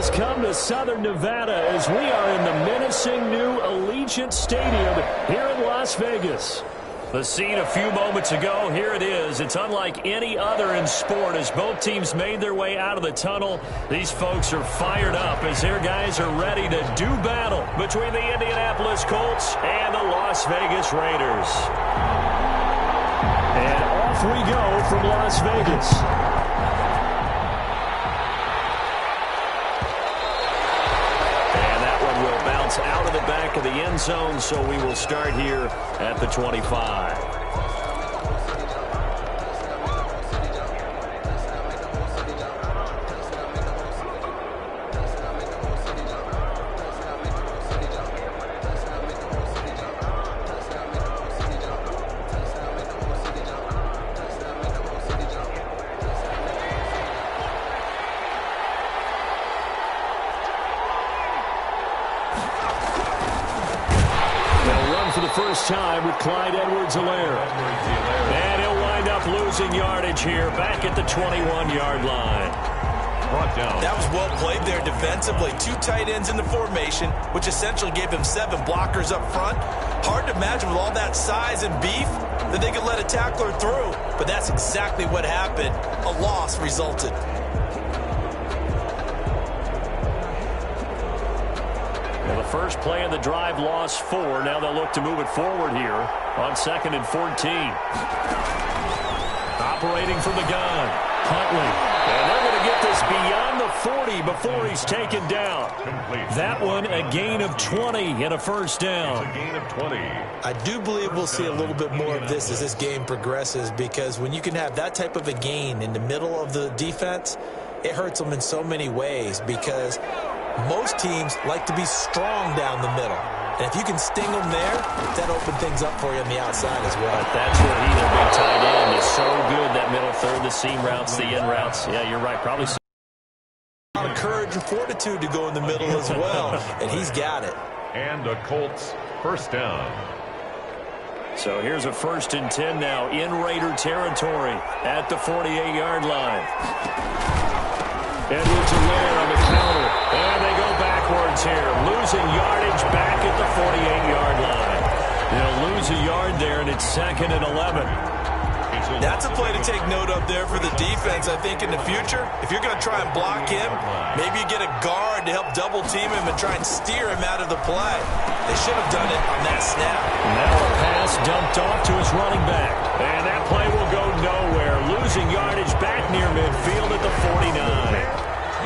has come to Southern Nevada as we are in the menacing new Allegiant Stadium here in Las Vegas. The scene a few moments ago, here it is. It's unlike any other in sport as both teams made their way out of the tunnel. These folks are fired up as their guys are ready to do battle between the Indianapolis Colts and the Las Vegas Raiders. And off we go from Las Vegas. Out of the back of the end zone, so we will start here at the 25. First time with Clyde Edwards-Helaire. And he'll wind up losing yardage here back at the 21-yard line. Brought down. That was well played there defensively. Two tight ends in the formation, which essentially gave him 7 blockers up front. Hard to imagine with all that size and beef that they could let a tackler through. But that's exactly what happened. A loss resulted. The first play of the drive lost 4. Now they'll look to move it forward here on 2nd and 14. Operating from the gun, Huntley. And they're going to get this beyond the 40 before he's taken down. That one a gain of 20 and a first down. It's a gain of 20. I do believe we'll see a little bit more of this as this game progresses, because when you can have that type of a gain in the middle of the defense, it hurts them in so many ways, because most teams like to be strong down the middle. And if you can sting them there, that opens things up for you on the outside as well. But that's where he, their big tight end, is so good, that middle third, the seam routes, the in routes. Yeah, you're right. Probably a lot of courage and fortitude to go in the middle as well, and he's got it. And the Colts first down. So here's a 1st and 10 now in Raider territory at the 48-yard line. Edwards-Helaire on the counter. And they go backwards here. Losing yardage back at the 48-yard line. They'll lose a yard there, and it's 2nd and 11. That's a play to take note of there for the defense, I think, in the future. If you're going to try and block him, maybe you get a guard to help double-team him and try and steer him out of the play. They should have done it on that snap. Now a pass dumped off to his running back. And that play will go nowhere. Losing yardage back near midfield at the 49.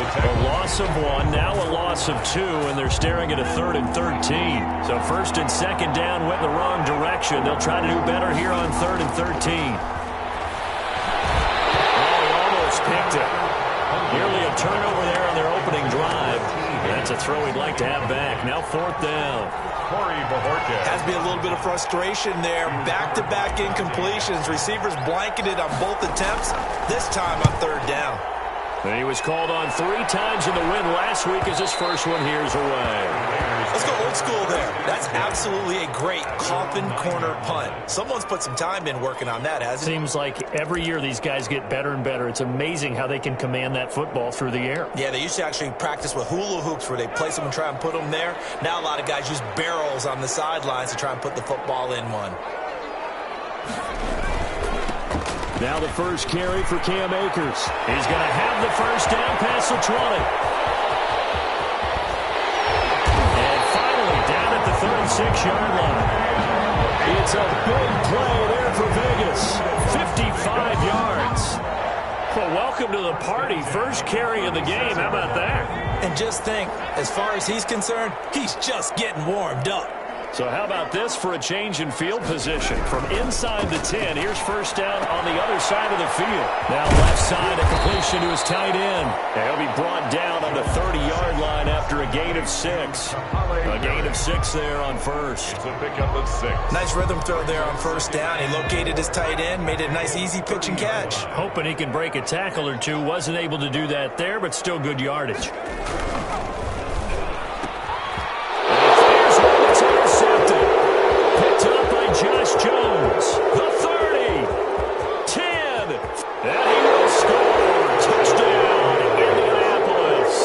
A loss of 1, now a loss of 2, and they're staring at a 3rd and 13. So 1st and 2nd down went the wrong direction. They'll try to do better here on 3rd and 13. Oh, almost picked it. Nearly a turnover there on their opening drive. That's a throw he'd like to have back. Now 4th down. Has to be a little bit of frustration there. Back-to-back incompletions. Receivers blanketed on both attempts. This time on 3rd down. And he was called on 3 times in the win last week as his first one here's away. Let's go old school there. That's absolutely a great coffin corner punt. Someone's put some time in working on that, hasn't it? Seems like every year these guys get better and better. It's amazing how they can command that football through the air. Yeah, they used to actually practice with hula hoops where they place them and try and put them there. Now a lot of guys use barrels on the sidelines to try and put the football in one. Now the first carry for Cam Akers. He's going to have the first down past the 20. And finally down at the 36-yard line. It's a big play there for Vegas. 55 yards. Well, welcome to the party. First carry of the game. How about that? And just think, as far as he's concerned, he's just getting warmed up. So how about this for a change in field position? From inside the 10, here's first down on the other side of the field. Now left side, a completion to his tight end. And he'll be brought down on the 30-yard line after a gain of 6. A gain of 6 there on first. It's a pickup of 6. Nice rhythm throw there on first down. He located his tight end, made it a nice easy pitch and catch. Hoping he can break a tackle or two. Wasn't able to do that there, but still good yardage. Josh Jones, the 30, 10, and he will score. Touchdown, Indianapolis.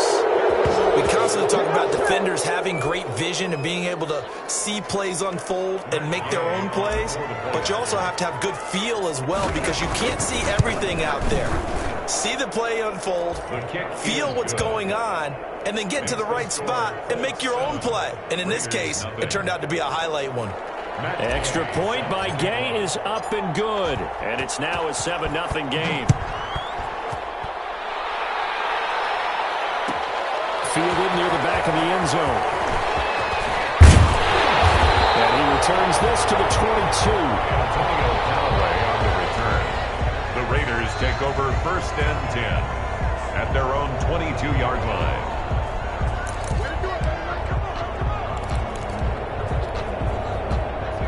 about defenders having great vision and being able to see plays unfold and make their own plays, but you also have to have good feel as well because you can't see everything out there. See the play unfold, feel what's going on, and then get to the right spot and make your own play. And in this case, it turned out to be a highlight one. Extra point by Gay is up and good. And it's now a 7-0 game. Fielded near the back of the end zone. And he returns this to the 22. Antonio Callaway on the return. The Raiders take over 1st and 10 at their own 22-yard line.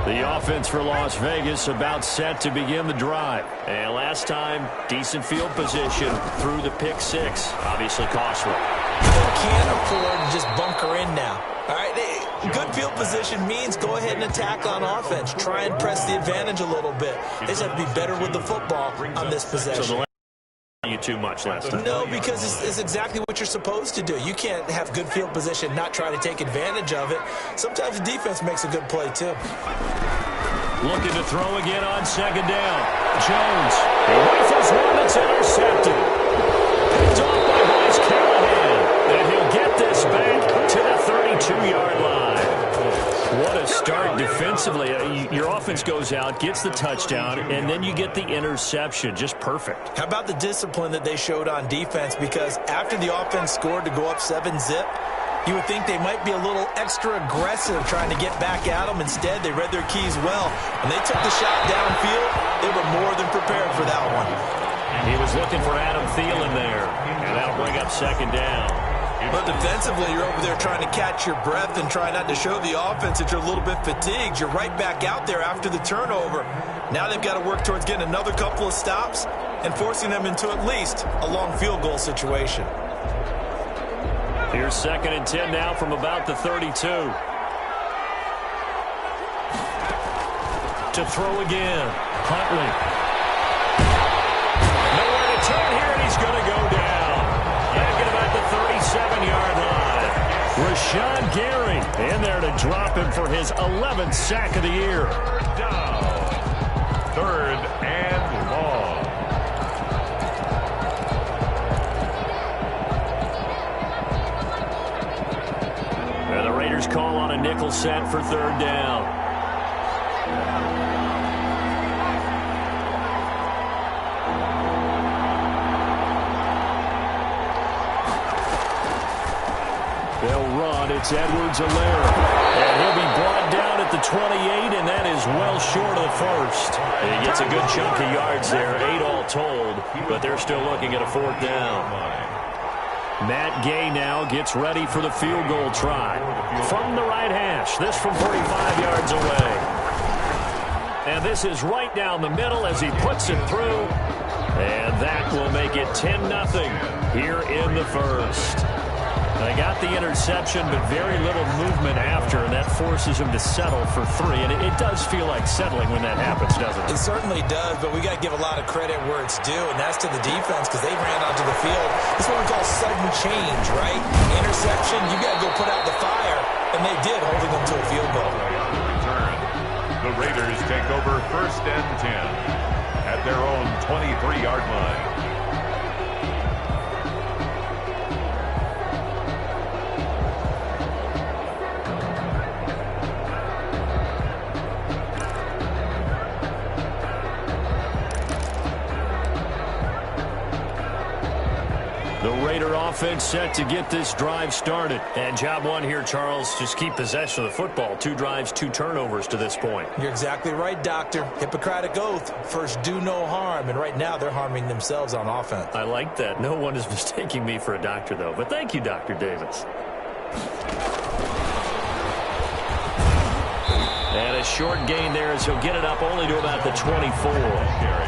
The offense for Las Vegas about set to begin the drive. And last time, decent field position through the pick six. Obviously costly. They can't afford to just bunker in now. All right, good field position means go ahead and attack on offense. Try and press the advantage a little bit. They just have to be better with the football on this possession. So you too much last time. No, because it's exactly what you're supposed to do. You can't have good field position, not try to take advantage of it. Sometimes the defense makes a good play, too. Looking to throw again on 2nd down. Jones. He rifles one that's intercepted. Picked off by Bryce Callahan. And he'll get this back to the 32-yard line. What a start defensively. Your offense goes out, gets the touchdown, and then you get the interception. Just perfect. How about the discipline that they showed on defense? Because after the offense scored to go up 7-zip, you would think they might be a little extra aggressive trying to get back at them. Instead, they read their keys well. When they took the shot downfield, they were more than prepared for that one. He was looking for Adam Thielen there, and that'll bring up 2nd down. But defensively, you're over there trying to catch your breath and try not to show the offense that you're a little bit fatigued. You're right back out there after the turnover. Now they've got to work towards getting another couple of stops and forcing them into at least a long field goal situation. Here's 2nd and 10 now from about the 32. To throw again. Huntley. Nowhere to turn here, and he's going to go down. Back at about the 37-yard line. Rashawn Gary in there to drop him for his 11th sack of the year. 3rd down. 3rd and long. And the Raiders call on a nickel set for 3rd down. They'll run. It's Edwards-Helaire. And he'll be brought down at the 28, and that is well short of the first. And he gets a good chunk of yards there, 8 all told, but they're still looking at a 4th down. Matt Gay now gets ready for the field goal try. From the right hash, this from 45 yards away. And this is right down the middle as he puts it through. And that will make it 10-0 here in the first. They got the interception, but very little movement after, and that forces him to settle for 3. And it does feel like settling when that happens, doesn't it? It certainly does, but we got to give a lot of credit where it's due, and that's to the defense because they ran onto the field. This is what we call sudden change, right? Interception, you got to go put out the fire, and they did, holding them to a field goal. Return. The Raiders take over 1st and 10 at their own 23-yard line. Raider offense set to get this drive started. And job one here, Charles, just keep possession of the football. 2 drives, 2 turnovers to this point. You're exactly right, Doctor. Hippocratic oath. First, do no harm. And right now, they're harming themselves on offense. I like that. No one is mistaking me for a doctor, though. But thank you, Dr. Davis. And a short gain there as he'll get it up only to about the 24.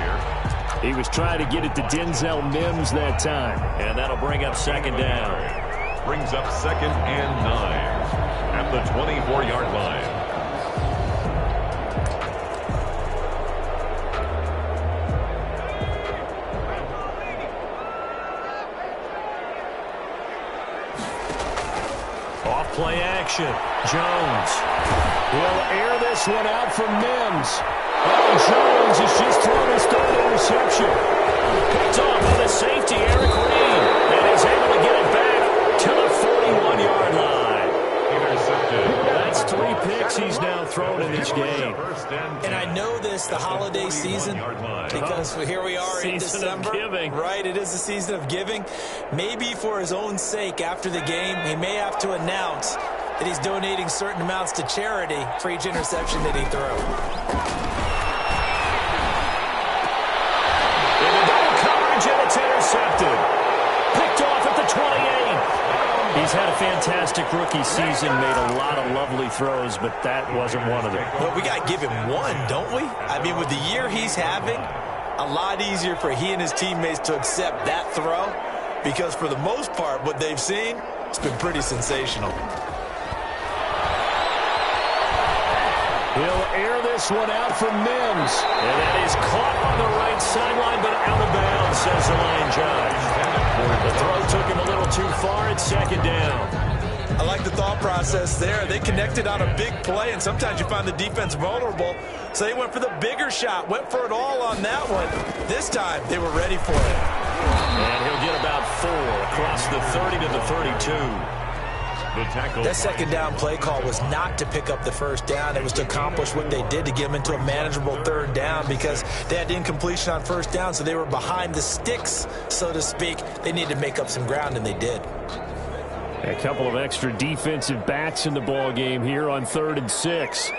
He was trying to get it to Denzel Mims that time. And that'll bring up 2nd down. Brings up 2nd and 9 at the 24-yard line. Off play action. Jones. He'll air this one out for Mims. Oh, Jones has just thrown his third interception. Picked off by the safety, Eric Reed. And is able to get it back to the 41-yard line. Intercepted. That's 3 picks he's now thrown in this game. And I know this, the holiday season, because here we are in December. Season of giving. Right, it is the season of giving. Maybe for his own sake, after the game, he may have to announce that he's donating certain amounts to charity for each interception that he threw. Into double coverage, and it's intercepted. Picked off at the 28. He's had a fantastic rookie season, made a lot of lovely throws, but that wasn't one of them. Well, we got to give him one, don't we? I mean, with the year he's having, a lot easier for he and his teammates to accept that throw, because for the most part, what they've seen, it's been pretty sensational. He'll air this one out for Mims. And that is caught on the right sideline, but out of bounds, says the line judge. The throw took him a little too far at second down. I like the thought process there. They connected on a big play, and sometimes you find the defense vulnerable. So they went for the bigger shot, went for it all on that one. This time, they were ready for it. And he'll get about 4 across the 30 to the 32. That second down play call was not to pick up the first down. It was to accomplish what they did, to get them into a manageable third down, because they had incompletion on first down, so they were behind the sticks, so to speak. They needed to make up some ground, and they did. A couple of extra defensive backs in the ball game here on 3rd and 6.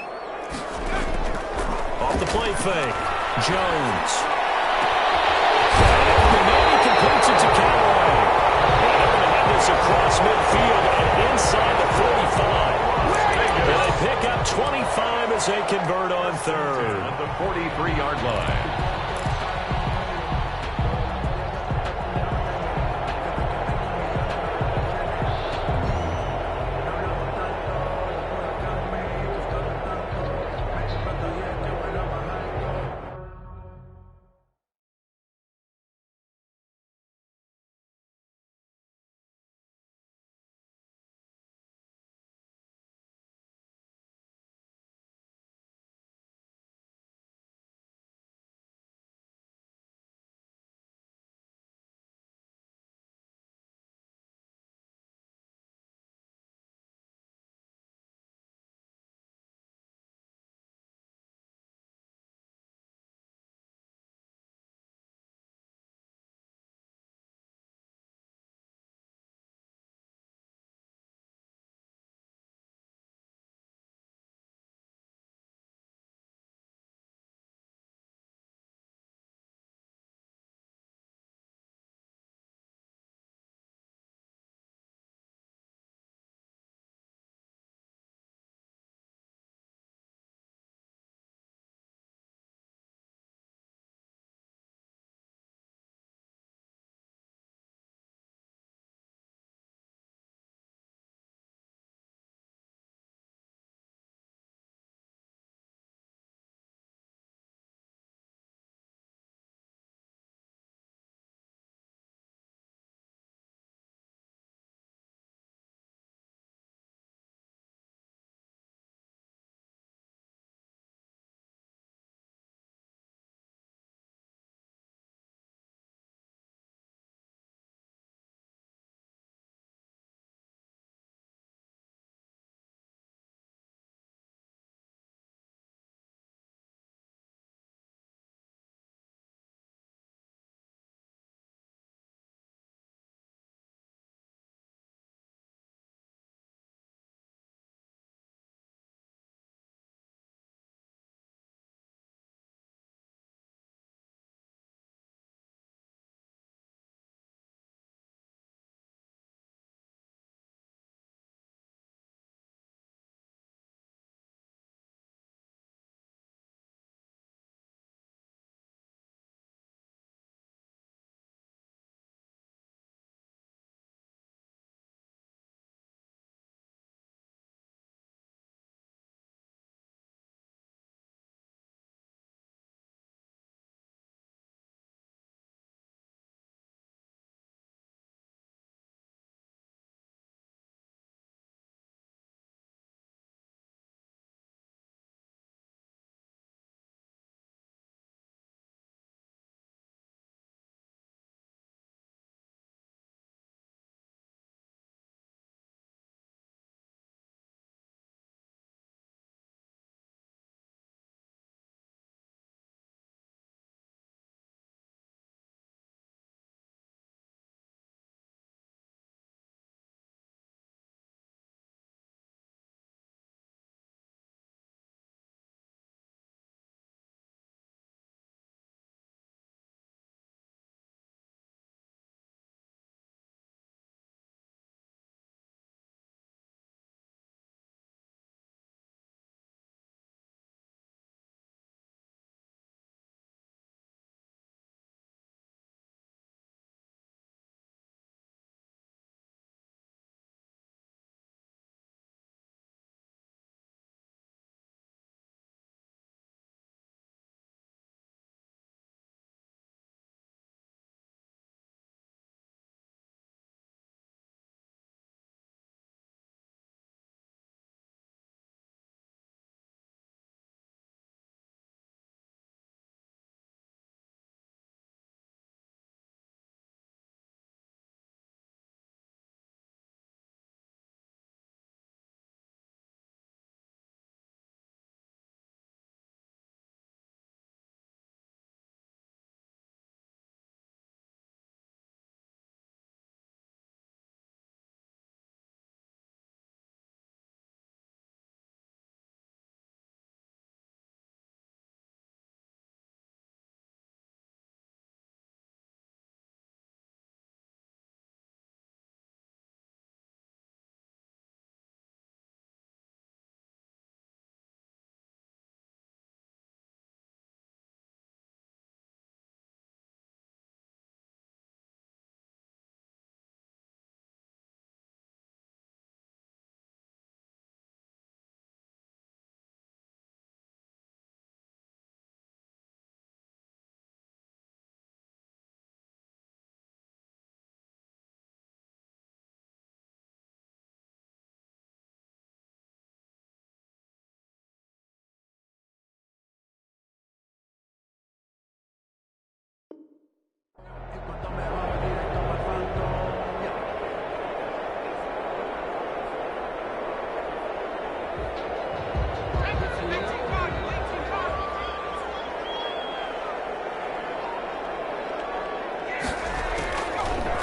Off the play fake. Jones. And maybe completes it to Callaway. And they're going to have this across midfield and inside the 45. And they pick up 25 as they convert on 3rd. At the 43-yard line.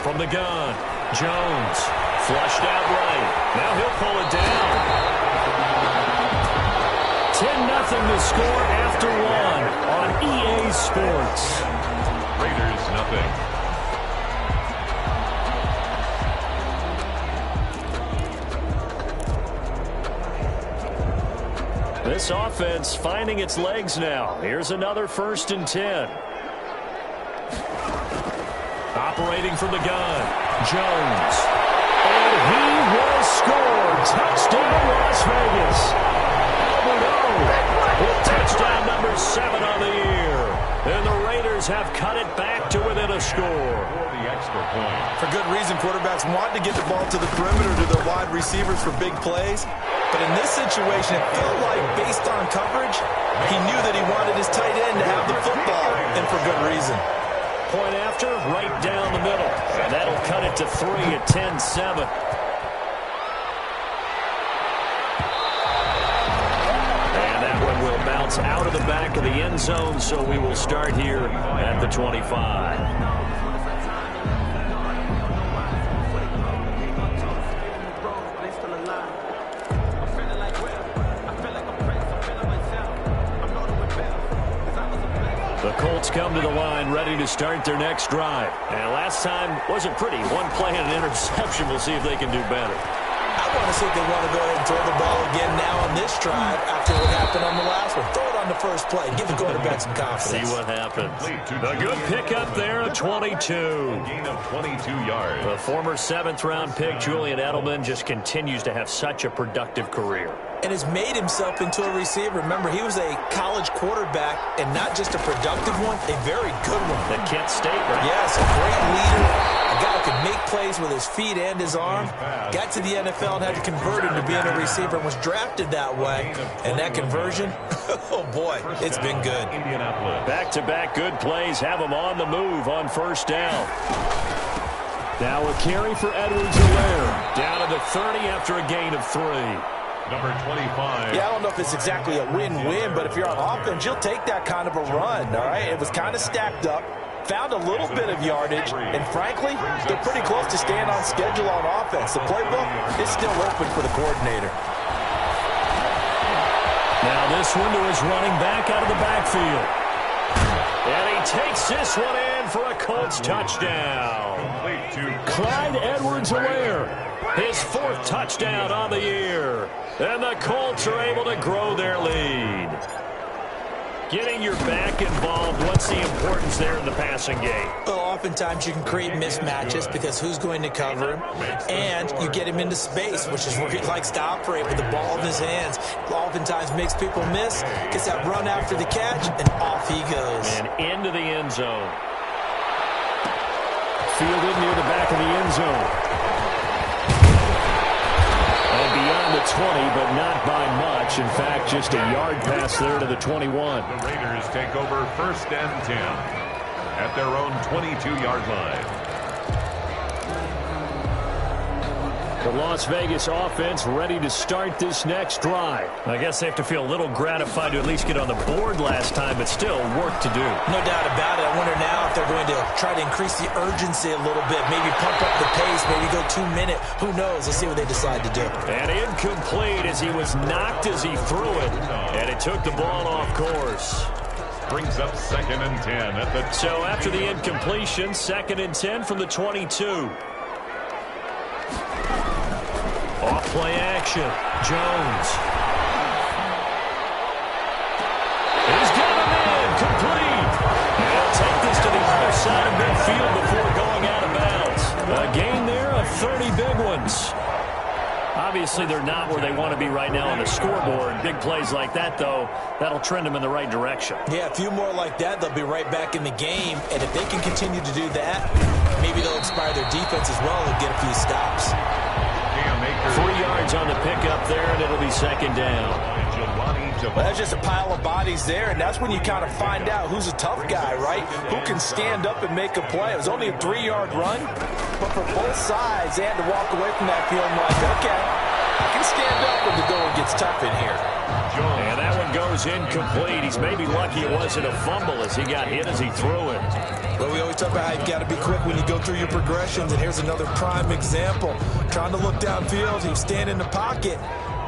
From the gun, Jones, flushed out right. Now he'll pull it down. 10-0 to score after one on EA Sports. Raiders nothing. This offense finding its legs now. Here's another 1st and 10. Operating from the gun, Jones. And he will score. Touchdown, Las Vegas. With touchdown number 7 on the year. And the Raiders have cut it back to within a score. The extra point. For good reason, quarterbacks want to get the ball to the perimeter to their wide receivers for big plays. But in this situation, it felt like, based on coverage, he knew that he wanted his tight end to have the football, and for good reason. Point after, right down the middle. And that'll cut it to 3 at 10-7. And that one will bounce out of the back of the end zone, so we will start here at the 25. The Colts come to the line ready to start their next drive. And last time wasn't pretty. One play and an interception. We'll see if they can do better. I want to see if they want to go ahead and throw the ball again now on this drive after what happened on the last one. Throw it on the first play. Give the quarterback some confidence. See what happens. A good pickup there at 22. Gain of 22 yards. The former 7th-round pick, Julian Edelman, just continues to have such a productive career. And has made himself into a receiver. Remember, he was a college quarterback, and not just a productive one, a very good one. At Kent State, right? Yes, a great leader, a guy who could make plays with his feet and his arm. Got to the NFL and had to convert him to being a receiver and was drafted that way. And that conversion, oh boy, it's been good. Back-to-back good plays have him on the move on 1st down. Now a carry for Edwards-Helaire. Down to the 30 after a gain of 3. Number 25. Yeah, I don't know if it's exactly a win-win, but if you're on offense, you'll take that kind of a run, all right? It was kind of stacked up, found a little bit of yardage, and frankly, they're pretty close to staying on schedule on offense. The playbook is still open for the coordinator. Now this one to his running back out of the backfield. And he takes this one in for a Colts touchdown. Clyde Edwards-Helaire. His 4th touchdown on the year. And the Colts are able to grow their lead. Getting your back involved, what's the importance there in the passing game? Well, oftentimes you can create mismatches because who's going to cover him? And you get him into space, which is where he likes to operate with the ball in his hands. Oftentimes makes people miss, gets that run after the catch, and off he goes. And into the end zone. Fielded near the back of the end zone. And beyond the 20, but not by much. In fact, just a yard pass there to the 21. The Raiders take over 1st and 10 at their own 22-yard line. The Las Vegas offense ready to start this next drive. I guess they have to feel a little gratified to at least get on the board last time, but still work to do. No doubt about it. I wonder now if they're going to try to increase the urgency a little bit, maybe pump up the pace, maybe go 2-minute. Who knows? Let's see what they decide to do. And incomplete as he was knocked as he threw it, and it took the ball off course. Brings up 2nd and 10 at the. So after the incompletion, 2nd and 10 from the 22. Off play action. Jones. He's got him in. Complete. And he'll take this to the other side of midfield before going out of bounds. A gain there of 30 big ones. Obviously, they're not where they want to be right now on the scoreboard. Big plays like that, though, that'll trend them in the right direction. Yeah, a few more like that, they'll be right back in the game. And if they can continue to do that, maybe they'll inspire their defense as well and get a few stops. 3 yards on the pickup there, and it'll be 2nd down. Well, that's just a pile of bodies there, and that's when you kind of find out who's a tough guy, right? Who can stand up and make a play. It was only a 3-yard run, but for both sides, they had to walk away from that feeling like, okay, I can stand up when the going gets tough in here. And that one goes incomplete. He's maybe lucky it wasn't a fumble as he got hit as he threw it. Well, we always talk about how you've got to be quick when you go through your progressions, and here's another prime example. Trying to look downfield, he was standing in the pocket,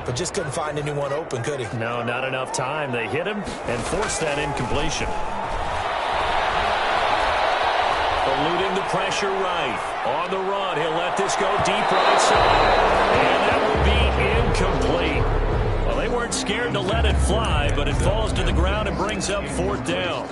but just couldn't find anyone open, could he? No, not enough time. They hit him and forced that incompletion. Eluding the pressure right. On the run, he'll let this go deep right side. And that will be incomplete. Well, they weren't scared to let it fly, but it falls to the ground and brings up 4th down.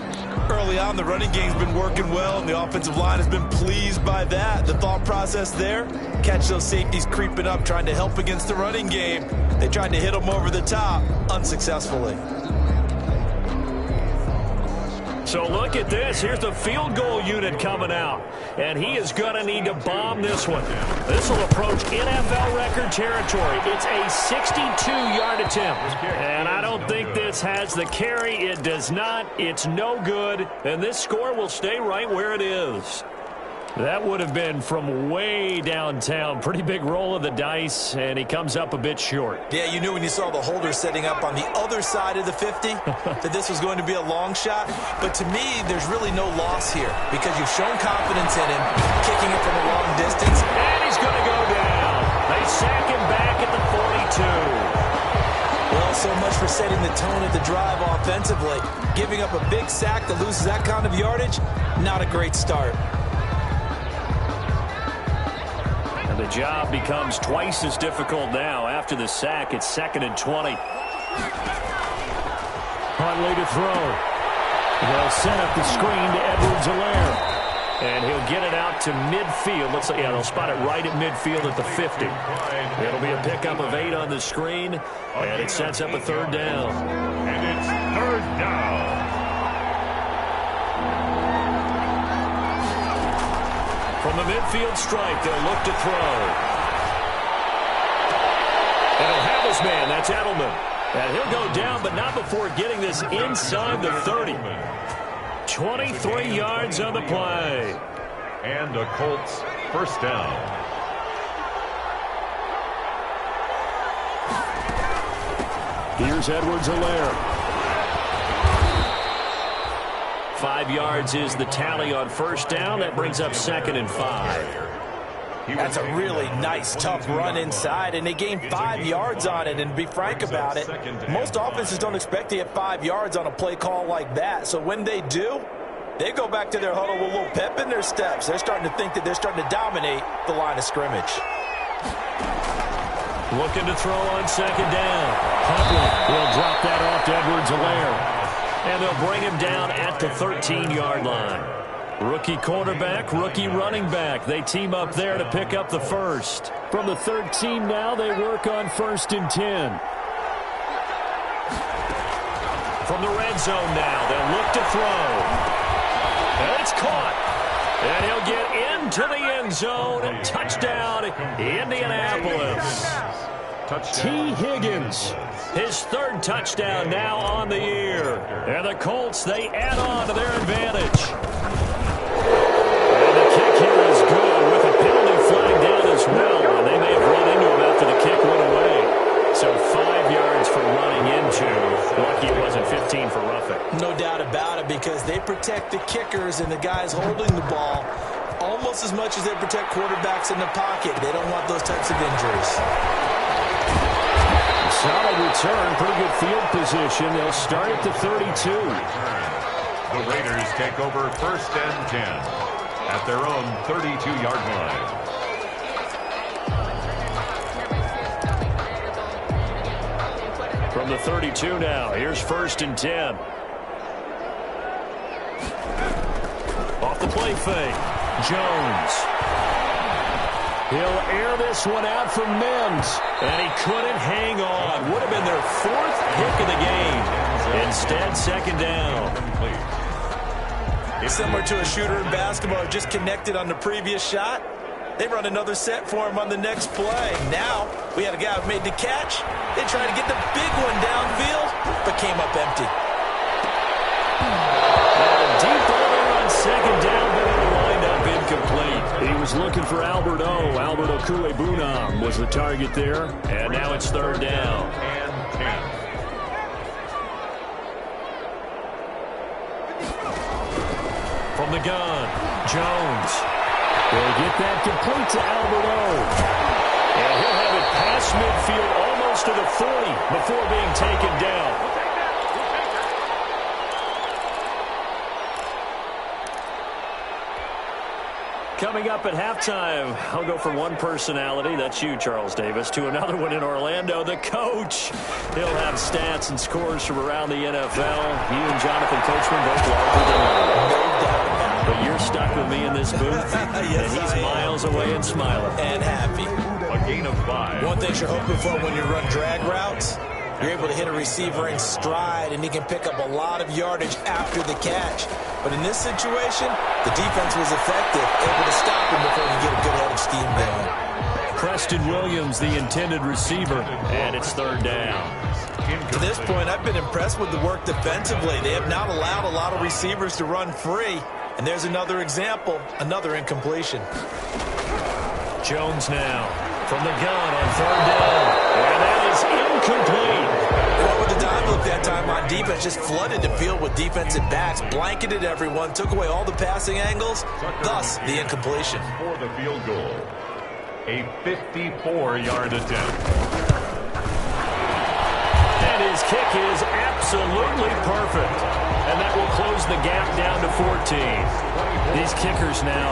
Early on, the running game's been working well, and the offensive line has been pleased by that. The thought process there, catch those safeties creeping up, trying to help against the running game. They tried to hit them over the top, unsuccessfully. So look at this. Here's the field goal unit coming out. And he is going to need to bomb this one. This will approach NFL record territory. It's a 62-yard attempt. And I don't think this has the carry. It does not. It's no good. And this score will stay right where it is. That would have been from way downtown. Pretty big roll of the dice, and he comes up a bit short. Yeah, you knew when you saw the holder setting up on the other side of the 50 that this was going to be a long shot. But to me, there's really no loss here because you've shown confidence in him, kicking it from a long distance. And he's going to go down. They sack him back at the 42. Well, so much for setting the tone of the drive offensively. Giving up a big sack that loses that kind of yardage, not a great start. The job becomes twice as difficult now. After the sack, it's 2nd and 20. Huntley to throw. They'll set up the screen to Edwards-Helaire. And he'll get it out to midfield. Looks like, yeah, they'll spot it right at midfield at the 50. It'll be a pickup of 8 on the screen, and it sets up a 3rd down. And it's 3rd down. From the midfield stripe, they'll look to throw. And he'll have his man. That's Edelman. And he'll go down, but not before getting this inside the 30. 23 yards on the play. And a Colts 1st down. Here's Edwards-Helaire. 5 yards is the tally on 1st down. That brings up 2nd and 5. That's a really nice, tough run inside, and they gained 5 yards on it. And to be frank about it, most offenses don't expect to get 5 yards on a play call like that. So when they do, they go back to their huddle with a little pep in their steps. They're starting to think that they're starting to dominate the line of scrimmage. Looking to throw on 2nd down. Huntley will drop that off to Edwards-Helaire. And they'll bring him down at the 13-yard line. Rookie quarterback, rookie running back. They team up there to pick up the first. From the 13 now, they work on 1st and 10. From the red zone now, they'll look to throw. And it's caught. And he'll get into the end zone. Touchdown, Indianapolis. T. Higgins, his 3rd touchdown now on the year. And the Colts, they add on to their advantage. And the kick here is good with a penalty flag down as well. And they may have run into him after the kick went away. So 5 yards for running into. Lucky it wasn't 15 for roughing. No doubt about it, because they protect the kickers and the guys holding the ball almost as much as they protect quarterbacks in the pocket. They don't want those types of injuries. Solid return, pretty good field position. They'll start at the 32. The Raiders take over 1st and 10 at their own 32-yard line. From the 32 now, here's 1st and 10. Off the play fake, Jones. He'll air this one out for Mims, and he couldn't hang on. Would have been their 4th pick of the game. Instead, 2nd down. Similar to a shooter in basketball who just connected on the previous shot. They run another set for him on the next play. Now, we had a guy who made the catch. They tried to get the big one downfield, but came up empty. And a deep ball on 2nd down, but it'll wind up incomplete. He was looking for Albert O. Albert Okuebunam was the target there. And now it's third down. And 10. From the gun, Jones. Will get that complete to Albert O. And he'll have it past midfield almost to the 40 before being taken down. Coming up at halftime, I'll go from one personality, that's you, Charles Davis, to another one in Orlando, the coach. He'll have stats and scores from around the NFL. You and Jonathan Coachman both larger than life. But you're stuck with me in this booth, Yes, and he's miles away and smiling. And happy. A gain of 5. One thing you're hoping for when you run drag routes, you're able to hit a receiver in stride, and he can pick up a lot of yardage after the catch. But in this situation, the defense was effective, able to stop him before he get a good head of steam going. Preston Williams, the intended receiver, and it's third down. To this point, I've been impressed with the work defensively. They have not allowed a lot of receivers to run free. And there's another example, another incompletion. Jones now from the gun on third down. And that is incomplete. What with the dive look that time on defense, just flooded the field with defensive backs, blanketed everyone, took away all the passing angles, thus the incompletion. For the field goal. A 54-yard attempt. And his kick is absolutely perfect. And that will close the gap down to 14. These kickers now,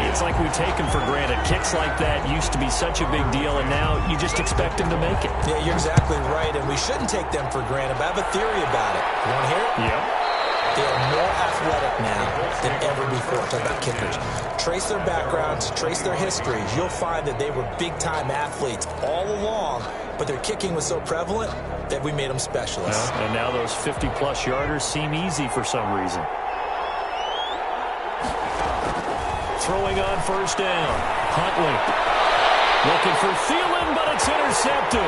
it's like we take them for granted. Kicks like that used to be such a big deal, and now you just expect them to make it. Yeah, you're exactly right, and we shouldn't take them for granted, but I have a theory about it. You want to hear it? Yep. They are more athletic now than ever before. Talk about kickers. Trace their backgrounds, trace their histories. You'll find that they were big-time athletes all along, but their kicking was so prevalent that we made them specialists. Well, and now those 50-plus yarders seem easy for some reason. Throwing on first down. Huntley. Looking for Thielen, but it's intercepted.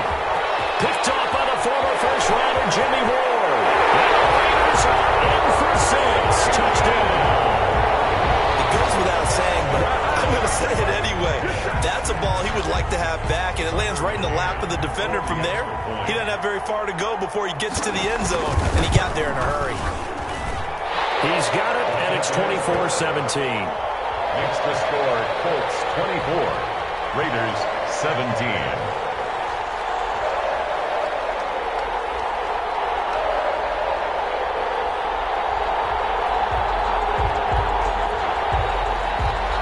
Picked off by the former first-rounder Jimmy Ward. And the Raiders are in for 6. Touchdown. It goes without saying, but I'm going to say it anyway. That's a ball he would like to have back, and it lands right in the lap of the defender from there. He doesn't have very far to go before he gets to the end zone, and he got there in a hurry. He's got it, and it's 24-17. Makes the score Colts 24, Raiders 17.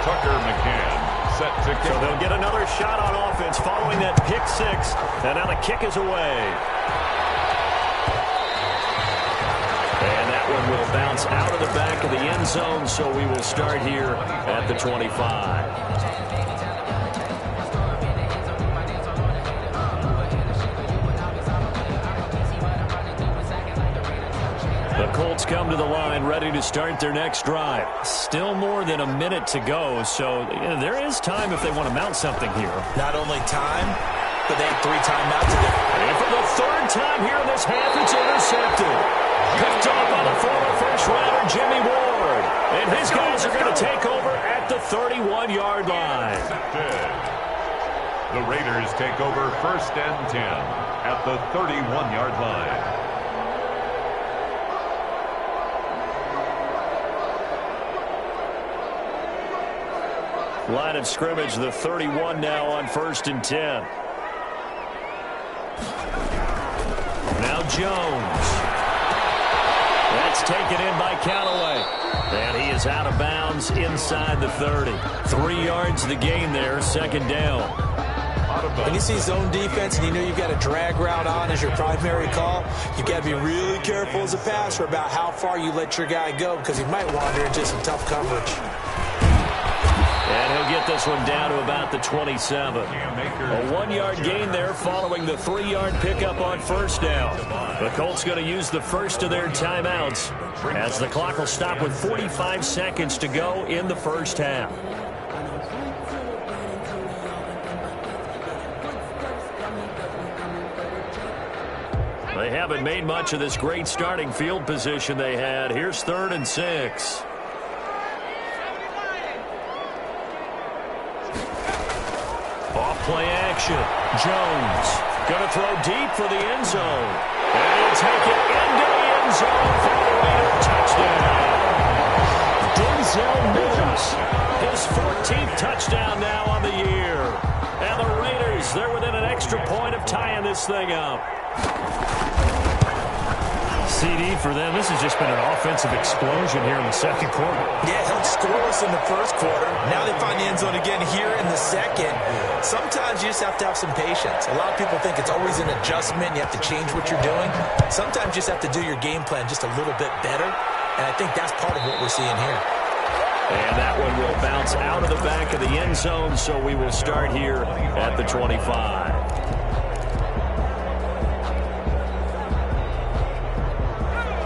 Tucker McCann set to kick. So they'll get another shot on offense following that pick 6, and now the kick is away. And that one will bounce out of the back of the end zone, so we will start here at the 25. The Colts come to the line ready to start their next drive. Still more than a minute to go, so there is time if they want to mount something here. Not only time, but they had 3 timeouts. And for the third time here in this half, it's intercepted. Picked off by the former first-rounder Jimmy Ward. And his guys are going to take over at the 31-yard line. The Raiders take over first and 10 at the 31-yard line. Line of scrimmage, the 31 now on first and 10. Now Jones. That's taken in by Callaway. And he is out of bounds inside the 30. 3 yards the gain there, second down. When you see zone defense and you know you've got a drag route on as your primary call, you've got to be really careful as a passer about how far you let your guy go because he might wander into some tough coverage. And he'll get this one down to about the 27. A 1-yard gain there following the 3-yard pickup on first down. The Colts going to use the first of their timeouts as the clock will stop with 45 seconds to go in the first half. They haven't made much of this great starting field position they had. Here's 3rd and 6. action. Jones going to throw deep for the end zone. And he'll take it into the end zone for the Raider touchdown. Denzel Mims, his 14th touchdown now on the year. And the Raiders, they're within an extra point of tying this thing up. CD for them. This has just been an offensive explosion here in the second quarter. Yeah, held scoreless in the first quarter. Now they find the end zone again here in the second. Sometimes you just have to have some patience. A lot of people think it's always an adjustment. You have to change what you're doing. Sometimes you just have to do your game plan just a little bit better. And I think that's part of what we're seeing here. And that one will bounce out of the back of the end zone, so we will start here at the 25.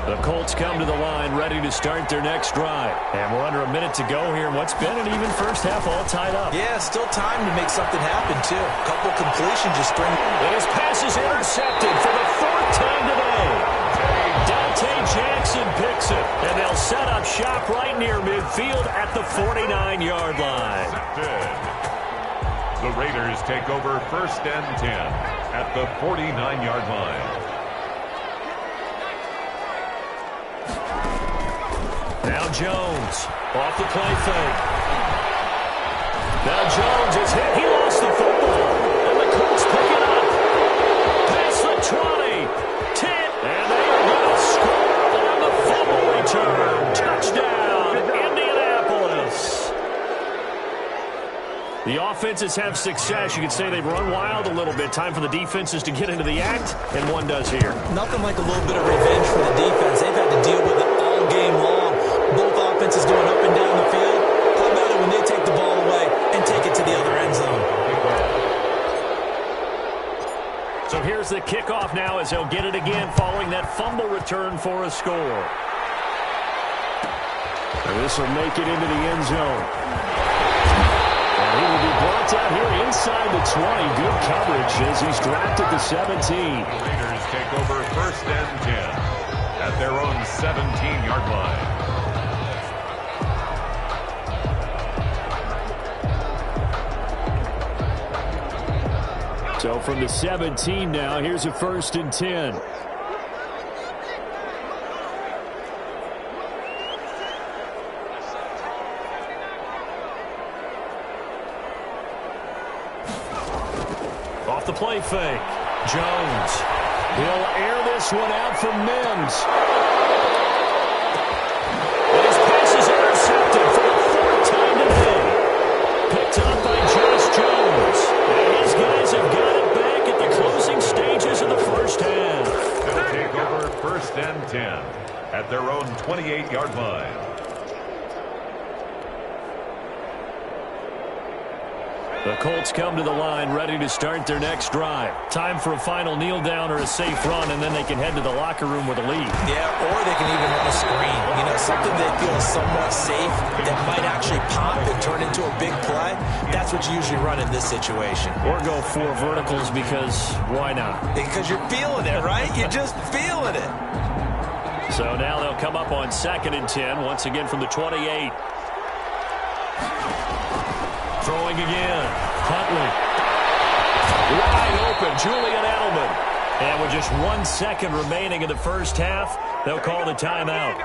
The Colts come to the line ready to start their next drive. And we're under a minute to go here in what's been an even first half all tied up. Yeah, still time to make something happen, too. A couple completions just bring... And his pass is intercepted for the fourth time today. Dante Jackson picks it. And they'll set up shop right near midfield at the 49-yard line. The Raiders take over 1st and 10 at the 49-yard line. Now Jones off the play fake. Now Jones is hit. He lost the football. And the Colts pick it up. Past the 20. 10. And they are going to score on the fumble return. Touchdown, Indianapolis. The offenses have success. You could say they've run wild a little bit. Time for the defenses to get into the act, and one does here. Nothing like a little bit of revenge for the defense. They've had to deal with it all game long. Both offenses going up and down the field. How about it when they take the ball away and take it to the other end zone? So here's the kickoff now as they'll get it again following that fumble return for a score. And this will make it into the end zone. And he will be brought down here inside the 20. Good coverage as he's dropped at the 17. The Raiders take over 1st and 10 at their own 17-yard line. So from the 17 now, here's a 1st and 10. Off the play fake. Jones. He'll air this one out for Mims. And his pass is intercepted for the 4th time today. Picked up by Josh Jones. And his guys have got it back at the closing stages of the first half. They'll take over 1st and 10 at their own 28-yard line. The Colts come to the line ready to start their next drive. Time for a final kneel down or a safe run, and then they can head to the locker room with a lead. Yeah, or they can even run a screen. You know, something they feel is somewhat safe that might actually pop and turn into a big play. That's what you usually run in this situation. Or go 4 verticals because why not? Because you're feeling it, right? You're just feeling it. So now they'll come up on 2nd and 10, once again from the 28. Throwing again. Huntley. Wide open. Julian Edelman. And with just 1 second remaining in the first half, they'll call the timeout.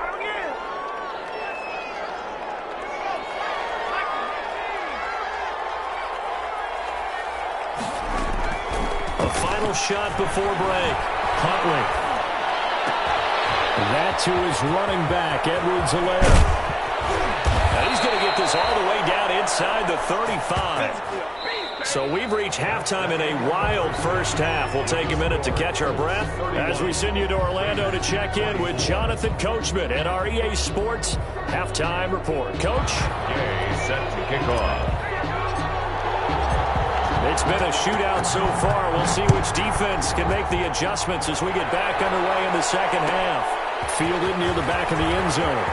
A final shot before break. Huntley. That to his running back, Edwards-Helaire. Now he's going to get this all the way down inside the 35. So we've reached halftime in a wild first half. We'll take a minute to catch our breath as we send you to Orlando to check in with Jonathan Coachman at our EA Sports Halftime Report. Coach? EA set to kick off. It's been a shootout so far. We'll see which defense can make the adjustments as we get back underway in the second half. Fielded near the back of the end zone.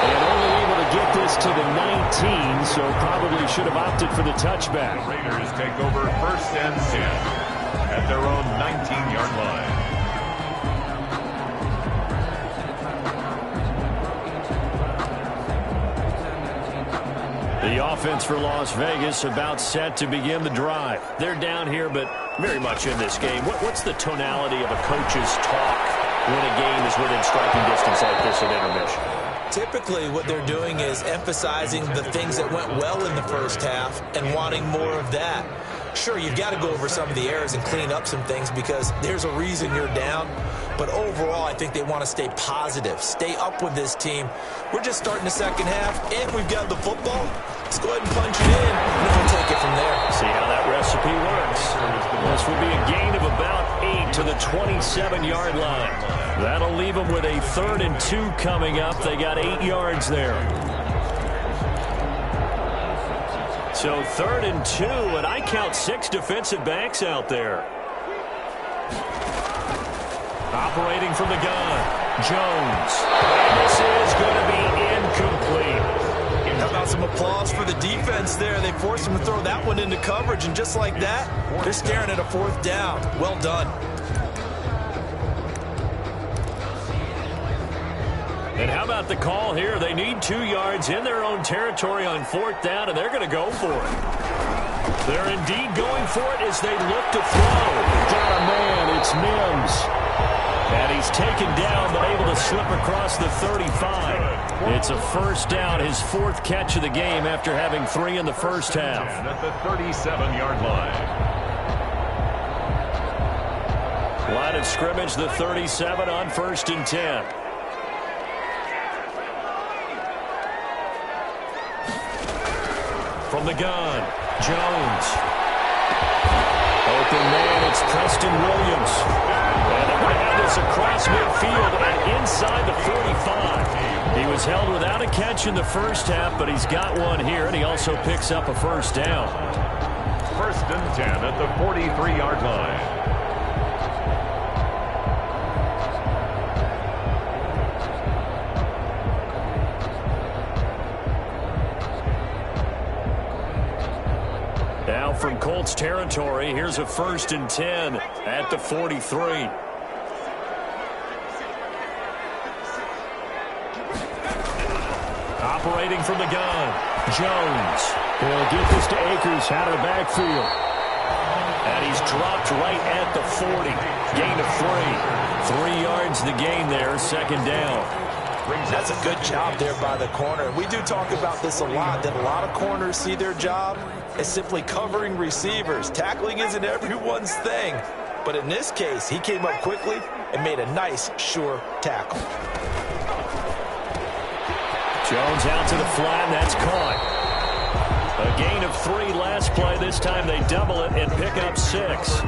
And only able to get this to the 19, so probably should have opted for the touchback. The Raiders take over 1st and 10 at their own 19-yard line. The offense for Las Vegas about set to begin the drive. They're down here, but very much in this game. What's the tonality of a coach's talk when a game is within striking distance like this at intermission? Typically, what they're doing is emphasizing the things that went well in the first half and wanting more of that. Sure, you've got to go over some of the errors and clean up some things because there's a reason you're down. But overall, I think they want to stay positive, stay up with this team. We're just starting the second half, and we've got the football. Let's go ahead and punch it in, and then we'll take it from there. See how that recipe works. This will be a gain of about 8 to the 27-yard line. That'll leave them with a 3rd and 2 coming up. They got 8 yards there. So 3rd and 2, and I count 6 defensive backs out there. Operating from the gun, Jones. This is going to be incomplete. How about some applause for the defense there? They forced him to throw that one into coverage, and just like that, they're staring at a 4th down. Well done. And how about the call here? They need 2 yards in their own territory on 4th down, and they're going to go for it. They're indeed going for it as they look to throw. Got a man. It's Mims. And he's taken down, but able to slip across the 35. It's a 1st down, his 4th catch of the game after having 3 in the first half. At the 37-yard line. Line of scrimmage, the 37 on 1st and 10. From the gun, Jones. Open man, it's Preston Williams. And they're going to have this across midfield and inside the 45. He was held without a catch in the first half, but he's got one here, and he also picks up a 1st down. 1st and 10 at the 43-yard line. Now from Colts territory, here's a 1st and 10 at the 43. Operating from the gun, Jones. He'll get this to Akers out of the backfield. And he's dropped right at the 40. Gain of 3. 3 yards the gain there, 2nd down. That's a good job there by the corner. We do talk about this a lot, that a lot of corners see their job as simply covering receivers. Tackling isn't everyone's thing. But in this case, he came up quickly and made a nice, sure tackle. Jones out to the flat, and that's caught. A gain of 3 last play. This time they double it and pick up 6.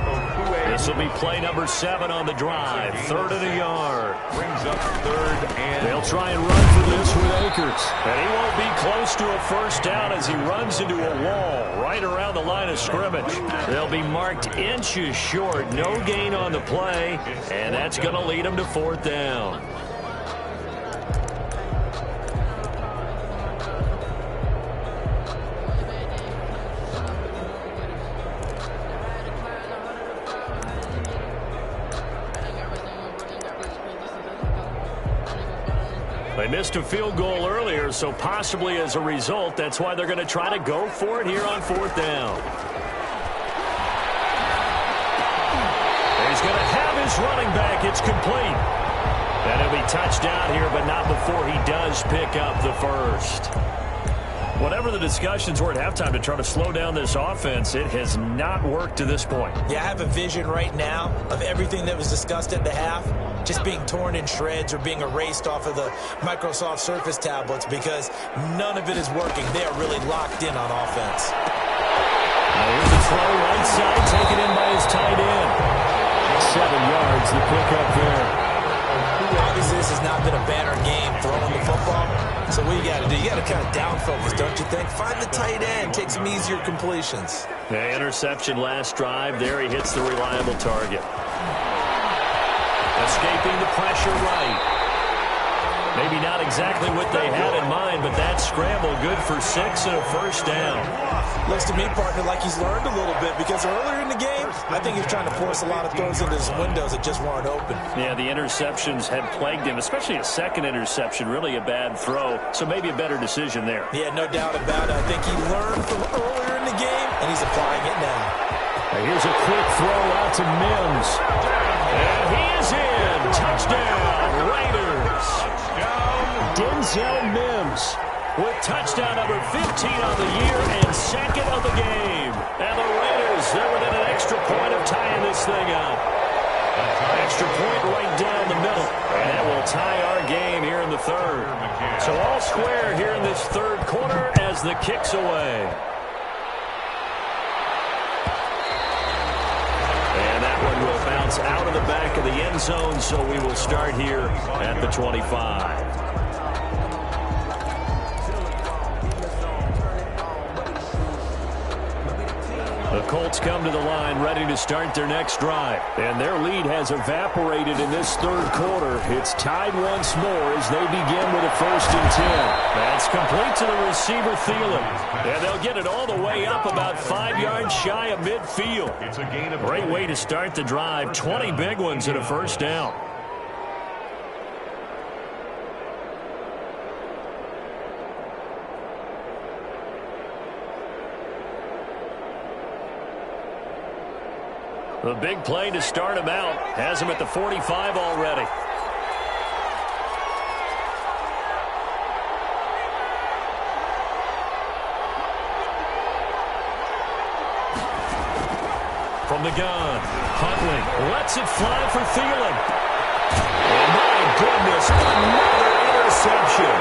This will be play number 7 on the drive. 3rd and a yard. Brings up 3rd and... They'll try and run for this with Akers. And he won't be close to a 1st down as he runs into a wall right around the line of scrimmage. They'll be marked inches short. No gain on the play, and that's going to lead them to 4th down. They missed a field goal earlier, so possibly as a result, that's why they're going to try to go for it here on 4th down. He's going to have his running back. It's complete. And he'll be touched out here, but not before he does pick up the 1st. Whatever the discussions were at halftime to try to slow down this offense, it has not worked to this point. Yeah, I have a vision right now of everything that was discussed at the half just being torn in shreds or being erased off of the Microsoft Surface tablets because none of it is working. They are really locked in on offense. Now here's a throw right side, taken in by his tight end. 7 yards, the pickup there. Obviously, this has not been a banner game throwing the football. So what you got to do, you got to kind of down focus, don't you think? Find the tight end, take some easier completions. The interception last drive. There he hits the reliable target. Escaping the pressure right. Maybe not exactly what they had in mind, but that scramble good for 6 and a first down. Looks to me, partner, like he's learned a little bit because earlier in the game, I think he's trying to force a lot of throws into his windows that just weren't open. Yeah, the interceptions had plagued him, especially a second interception, really a bad throw. So maybe a better decision there. Yeah, no doubt about it. I think he learned from earlier in the game, and he's applying it now. Here's a quick throw out to Mims. And he is in. Touchdown, Raiders. Denzel Mims with touchdown number 15 on the year and second of the game. And the Raiders, they're within an extra point of tying this thing up. Extra point right down the middle. And that will tie our game here in the third. So all square here in this third quarter as the kick's away. And that one will bounce out of the back of the end zone, so we will start here at the 25. The Colts come to the line ready to start their next drive. And their lead has evaporated in this third quarter. It's tied once more as they begin with a 1st and 10. That's complete to the receiver, Thielen. And they'll get it all the way up about 5 yards shy of midfield. It's a gain of Great way to start the drive. 20 big ones and a first down. The big play to start him out has him at the 45 already. From the gun, Huntley lets it fly for Thielen. Oh, my goodness, another interception.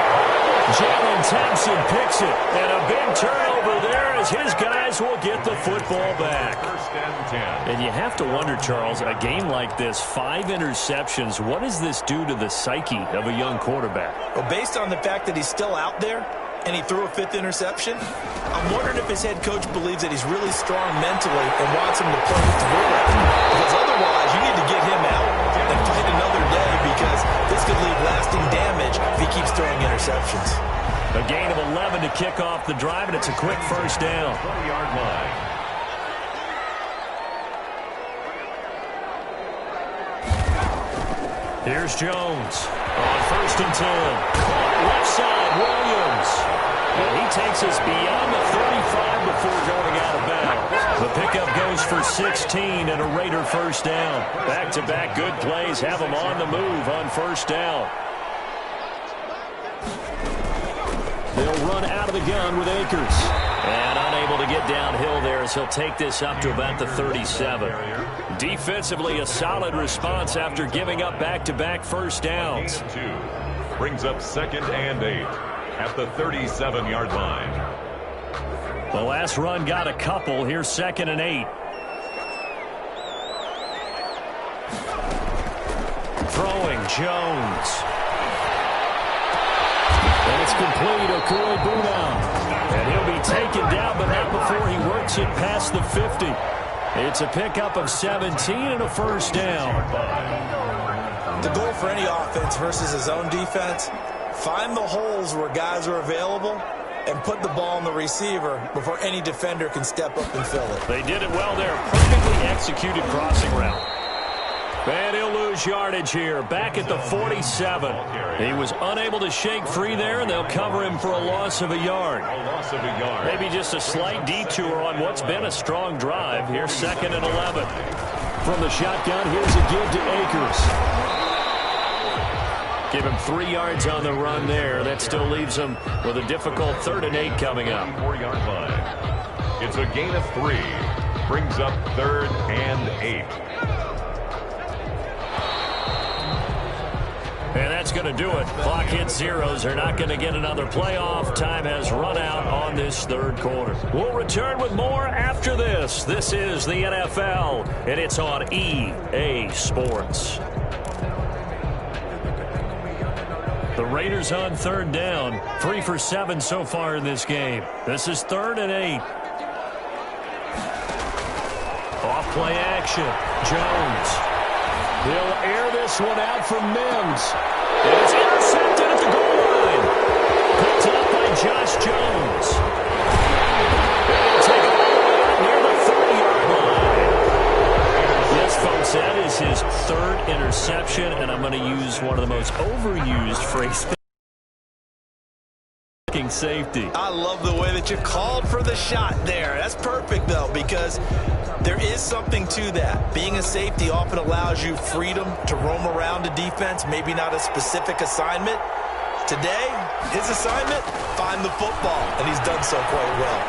Jalen Thompson picks it, and a big turnover there as his guys will get the football back. 1st and 10. And you have to wonder, Charles, a game like this, 5 interceptions, what does this do to the psyche of a young quarterback? Well, based on the fact that he's still out there and he threw a 5th interception, I'm wondering if his head coach believes that he's really strong mentally and wants him to play through it. Because otherwise, you need to get him out and fight another day because this could leave lasting damage if he keeps throwing interceptions. A gain of 11 to kick off the drive, and it's a quick first down. 20-yard line. Here's Jones on 1st and 10. Left side, Williams. And he takes us beyond the 35 before going out of bounds. The pickup goes for 16 and a Raider first down. Back-to-back good plays have them on the move on first down. They'll run out of the gun with Akers. And unable to get downhill there as he'll take this up to about the 37. Defensively, a solid response after giving up back-to-back first downs. 2 brings up 2nd and 8 at the 37-yard line. The last run got a couple. Here's 2nd and 8. Throwing, Jones. And it's complete, Okui-Buna. And he'll be taken down, but not before he works it past the 50. It's a pickup of 17 and a first down. The goal for any offense versus his own defense, find the holes where guys are available and put the ball on the receiver before any defender can step up and fill it. They did it well there. Perfectly executed crossing route. And he'll lose yardage here. Back at the 47. He was unable to shake free there, and they'll cover him for a loss of a yard. A loss of a yard. Maybe just a slight detour on what's been a strong drive. Here's 2nd and 11. From the shotgun, here's a give to Akers. Give him 3 yards on the run there. That still leaves him with a difficult 3rd and 8 coming up. 4-yard line. It's a gain of 3. Brings up 3rd and 8. And that's going to do it. Clock hits zeros. They're not going to get another playoff. Time has run out on this third quarter. We'll return with more after this. This is the NFL, and it's on EA Sports. The Raiders on 3rd down. 3 for 7 so far in this game. This is 3rd and 8. Off play action. Jones. He'll air this one out from Mims. And it's intercepted at the goal line. Picked up by Josh Jones. And he'll take it all the way up near the 30-yard line. Yes, folks, that is his third interception, and I'm going to use one of the most overused phrases. Safety. I love the way that you called for the shot there. That's perfect, though, because there is something to that. Being a safety often allows you freedom to roam around a defense, maybe not a specific assignment. Today, his assignment, find the football, and he's done so quite well.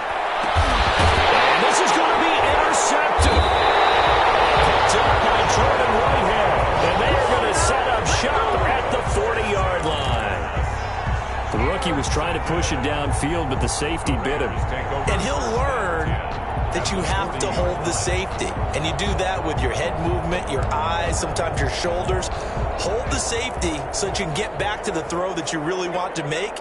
And this is going to be intercepted. Picked up by Jordan Whitehead, and they are going to set up shop at the 40-yard line. The rookie was trying to push it downfield, but the safety bit him. And he'll learn that you have to hold the safety. And you do that with your head movement, your eyes, sometimes your shoulders. Hold the safety so that you can get back to the throw that you really want to make.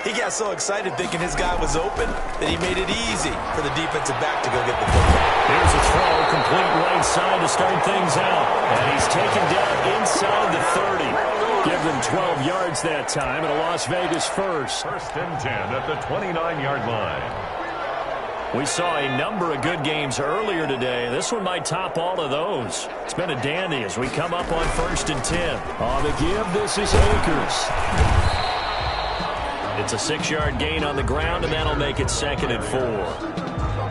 He got so excited thinking his guy was open that he made it easy for the defensive back to go get the football. Here's a throw, complete right side to start things out. And he's taken down inside the 30. Give them 12 yards that time, and a Las Vegas first. First and 10 at the 29-yard line. We saw a number of good games earlier today. This one might top all of those. It's been a dandy as we come up on first and 10. On the give, this is Akers. It's a 6-yard gain on the ground, and that'll make it 2nd and 4.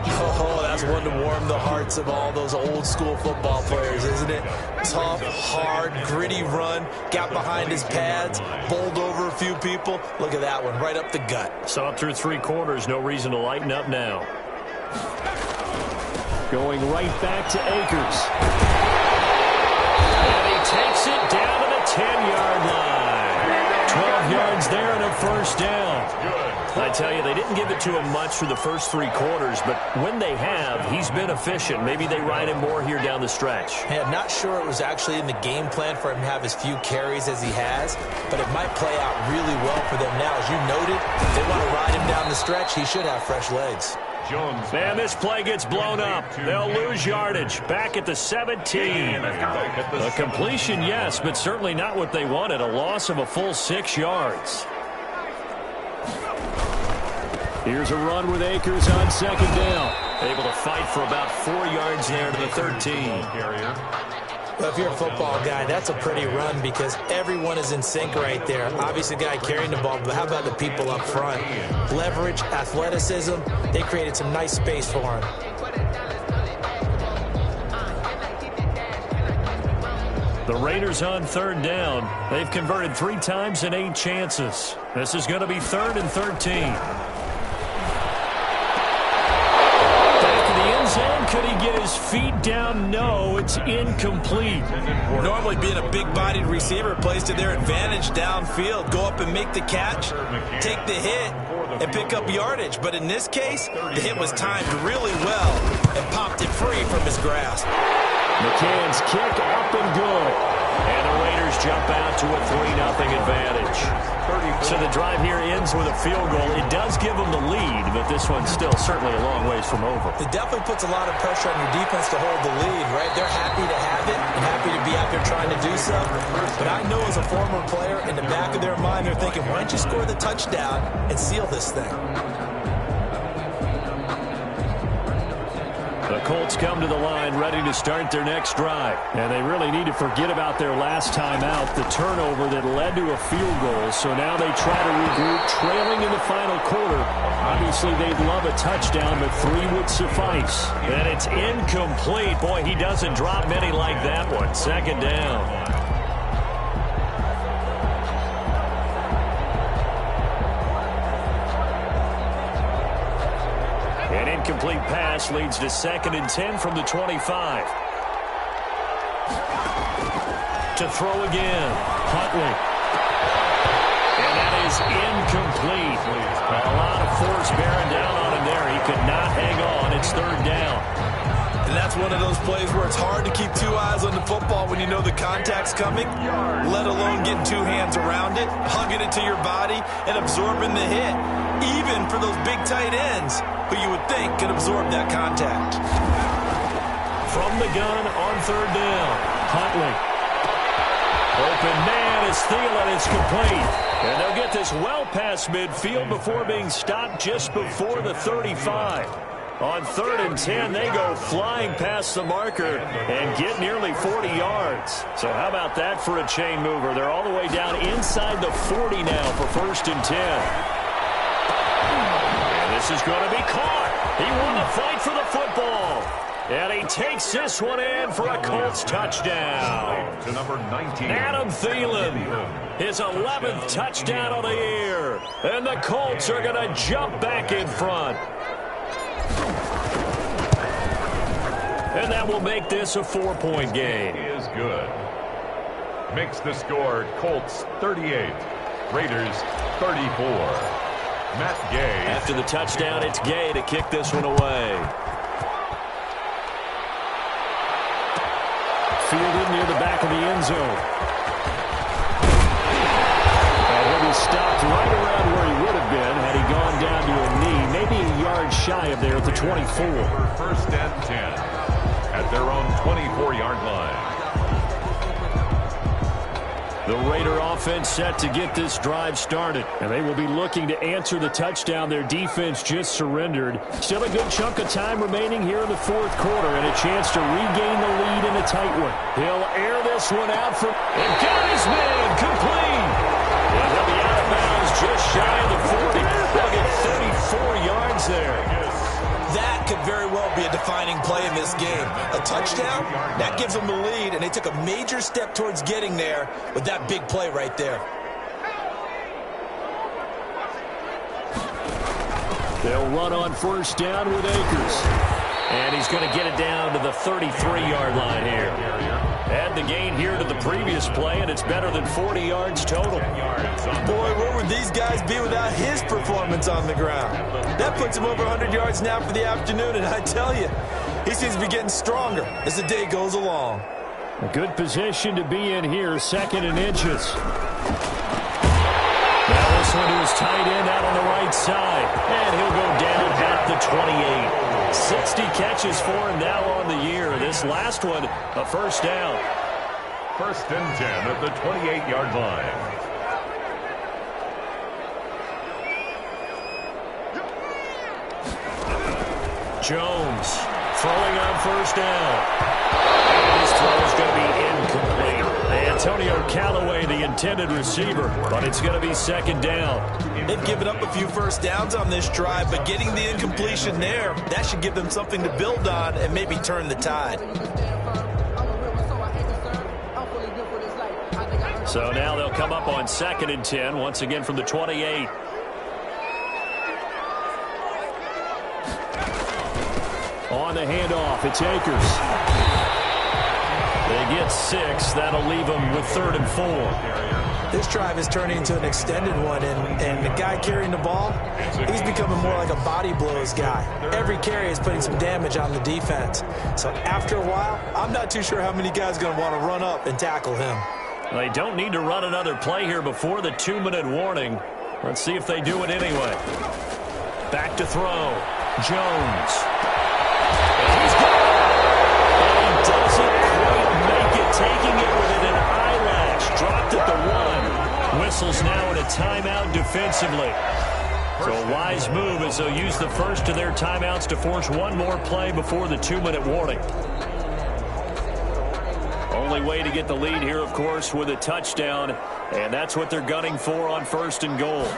Oh, that's one to warm the hearts of all those old-school football players, isn't it? Tough, hard, gritty run, got behind his pads, bowled over a few people. Look at that one, right up the gut. So up through 3 quarters, no reason to lighten up now. Going right back to Akers. And he takes it down to the 10-yard line. 12 yards there and a first down. I tell you, they didn't give it to him much for the first 3 quarters, but when they have, he's been efficient. Maybe they ride him more here down the stretch. Hey, I'm not sure it was actually in the game plan for him to have as few carries as he has, but it might play out really well for them now. As you noted, if they want to ride him down the stretch, he should have fresh legs. Jones. And this play gets blown up. They'll lose yardage. Back at the 17. A completion, yes, but certainly not what they wanted. A loss of a full 6 yards. Here's a run with Akers on 2nd down. Able to fight for about 4 yards there to the 13. Well, if you're a football guy, that's a pretty run because everyone is in sync right there. Obviously, the guy carrying the ball, but how about the people up front? Leverage, athleticism, they created some nice space for him. The Raiders on 3rd down. They've converted 3 times in 8 chances. This is going to be 3rd and 13. Could he get his feet down? No, it's incomplete. Normally being a big-bodied receiver plays to their advantage downfield. Go up and make the catch, take the hit, and pick up yardage. But in this case, the hit was timed really well and popped it free from his grasp. McCann's kick up and good. And the Raiders jump out to a 3-0 advantage. So the drive here ends with a field goal. It does give them the lead, but this one's still certainly a long ways from over. It definitely puts a lot of pressure on your defense to hold the lead, right? They're happy to have it and happy to be out there trying to do so. But I know as a former player, in the back of their mind, they're thinking, why don't you score the touchdown and seal this thing? The Colts come to the line ready to start their next drive. And they really need to forget about their last time out, the turnover that led to a field goal. So now they try to regroup, trailing in the final quarter. Obviously, they'd love a touchdown, but 3 would suffice. And it's incomplete. Boy, he doesn't drop many like that one. 2nd down. An incomplete pass leads to 2nd and 10 from the 25. To throw again. Huntley. And that is incomplete. A lot of force bearing down on him there. He could not hang on. It's 3rd down. And that's one of those plays where it's hard to keep 2 eyes on the football when you know the contact's coming, let alone getting 2 hands around it, hugging it to your body, and absorbing the hit. Even for those big tight ends, who you would think could absorb that contact. From the gun on 3rd down, Huntley. Open man is Thielen. It's complete. And they'll get this well past midfield before being stopped just before the 35. On 3rd and 10, they go flying past the marker and get nearly 40 yards. So how about that for a chain mover? They're all the way down inside the 40 now for 1st and 10. And this is going to be caught. He won the fight for the football. And he takes this one in for a Colts touchdown. To number 19. Adam Thielen, his 11th touchdown of the year. And the Colts are going to jump back in front. And that will make this a 4-point game. He is good. Makes the score Colts 38, Raiders 34. Matt Gay. After the touchdown, it's Gay to kick this one away. Fielded near the back of the end zone. And he'll be stopped right around where he would have been had he gone down to a knee, maybe a yard shy of there at the 24. 1st and 10 at their own 24-yard line. The Raider offense set to get this drive started. And they will be looking to answer the touchdown their defense just surrendered. Still a good chunk of time remaining here in the 4th quarter and a chance to regain the lead in a tight one. He'll air this one out for... And got his man complete! And he'll be out of bounds just shy of the 40. They'll get 34 yards there. That could very well be a defining play in this game. A touchdown, that gives them the lead, and they took a major step towards getting there with that big play right there. They'll run on 1st down with Akers. And he's going to get it down to the 33-yard line here. Add the gain here to the previous play, and it's better than 40 yards total. Boy, where would these guys be without his performance on the ground? That puts him over 100 yards now for the afternoon, and I tell you, he seems to be getting stronger as the day goes along. A good position to be in here, 2nd and inches. Now this one to his tight end out on the right side, and he'll go down at the 28. 60 catches for him now on the year. This last one, a 1st down. 1st and 10 at the 28-yard line. Jones throwing on 1st down. His throw is going to be incomplete. Antonio Callaway, the intended receiver, but it's going to be 2nd down. They've given up a few 1st downs on this drive, but getting the incompletion there, that should give them something to build on and maybe turn the tide. So now they'll come up on 2nd and 10, once again from the 28. On the handoff, it's Akers. They get 6. That'll leave them with 3rd and 4. This drive is turning into an extended one, and the guy carrying the ball, he's becoming more like a body blows guy. Every carry is putting some damage on the defense. So after a while, I'm not too sure how many guys are going to want to run up and tackle him. They don't need to run another play here before the 2-minute warning. Let's see if they do it anyway. Back to throw. Jones. And he's got it. And he doesn't quite make it, taking it within an eyelash. Dropped at the 1. Whistles now in a timeout defensively. So a wise move as they'll use the first of their timeouts to force one more play before the 2-minute warning. Only way to get the lead here, of course, with a touchdown, and that's what they're gunning for on 1st and goal.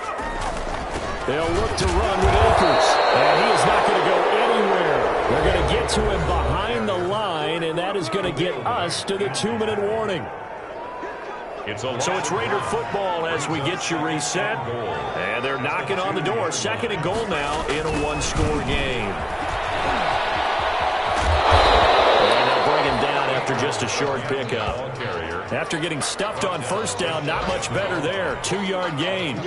They'll look to run with Akers, and he is not going to go anywhere. They're going to get to him behind the line, and that is going to get us to the 2-minute warning. So it's Raider football as we get you reset, and they're knocking on the door. 2nd and goal now in a 1-score game. After just a short pickup. After getting stuffed on 1st down, not much better there. 2-yard gain.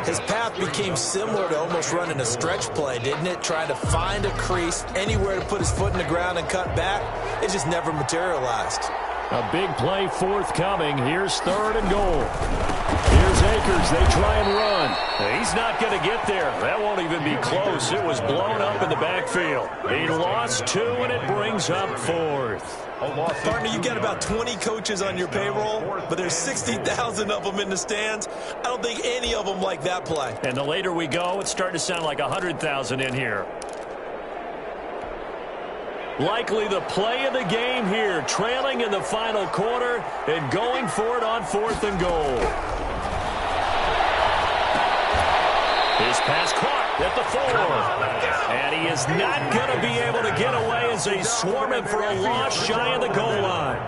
His path became similar to almost running a stretch play, didn't it? Trying to find a crease, anywhere to put his foot in the ground and cut back. It just never materialized. A big play forthcoming. Here's 3rd and goal. Here's Akers. They try and run. He's not going to get there. That won't even be close. It was blown up in the backfield. He lost 2, and it brings up 4th. Partner, you got about 20 coaches on your payroll, but there's 60,000 of them in the stands. I don't think any of them like that play. And the later we go, it's starting to sound like 100,000 in here. Likely the play of the game here, trailing in the final quarter and going for it on 4th and goal. His pass caught at the 4. And he is not going to be able to get away as they swarm him for a loss shy of the goal line.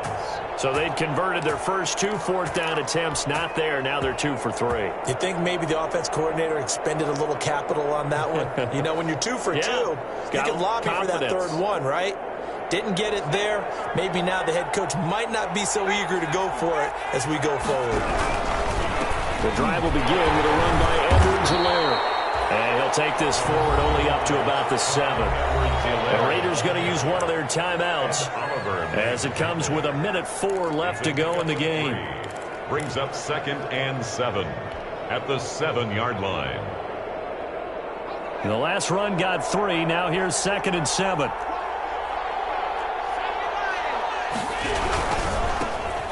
So they'd converted their first 2 4th-down attempts. Not there. Now they're 2 for 3. You think maybe the offense coordinator expended a little capital on that one? You know, when you're 2 for 2, you can lobby for that 3rd one, right? Didn't get it there. Maybe now the head coach might not be so eager to go for it as we go forward. The drive will begin with a run by Edwards-Helaire. And he'll take this forward only up to about the 7. The Raiders going to use one of their timeouts as it comes with 1:04 left to go in the game. Brings up 2nd and 7 at the 7-yard line. And the last run got 3. Now here's 2nd and 7.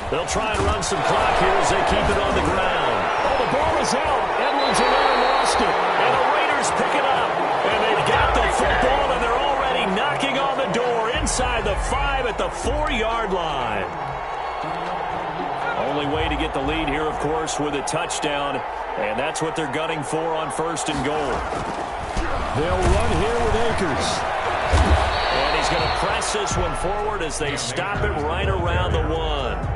They'll try and run some clock here as they keep it on the ground. Oh, the ball is out. Edwards-Helaire lost it. And the Raiders pick it up. And they've got the football, and they're already knocking on the door inside the 5 at the 4-yard line. Only way to get the lead here, of course, with a touchdown. And that's what they're gunning for on 1st and goal. They'll run here with Akers. And he's going to press this one forward as they stop it right around the 1.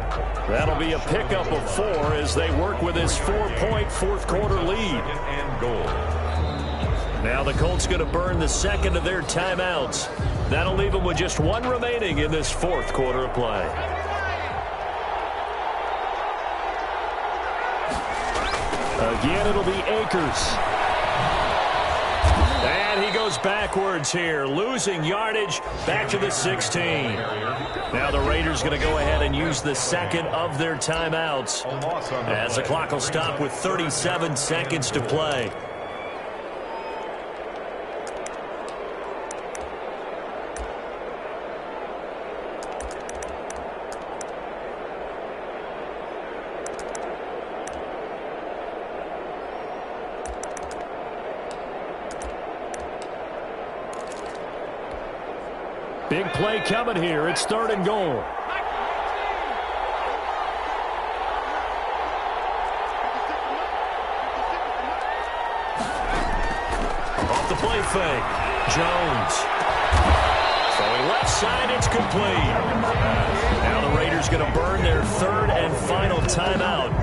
That'll be a pickup of 4 as they work with this 4-point 4th-quarter lead. And goal. Now the Colts going to burn the 2nd of their timeouts. That'll leave them with just 1 remaining in this 4th quarter of play. Again, it'll be Akers. And he goes backwards here, losing yardage back to the 16. Now the Raiders going to go ahead and use the 2nd of their timeouts as the clock will stop with 37 seconds to play. Big play coming here. It's 3rd and goal. Off the play fake. Jones. Throwing left side. It's complete. Now the Raiders going to burn their 3rd and final timeout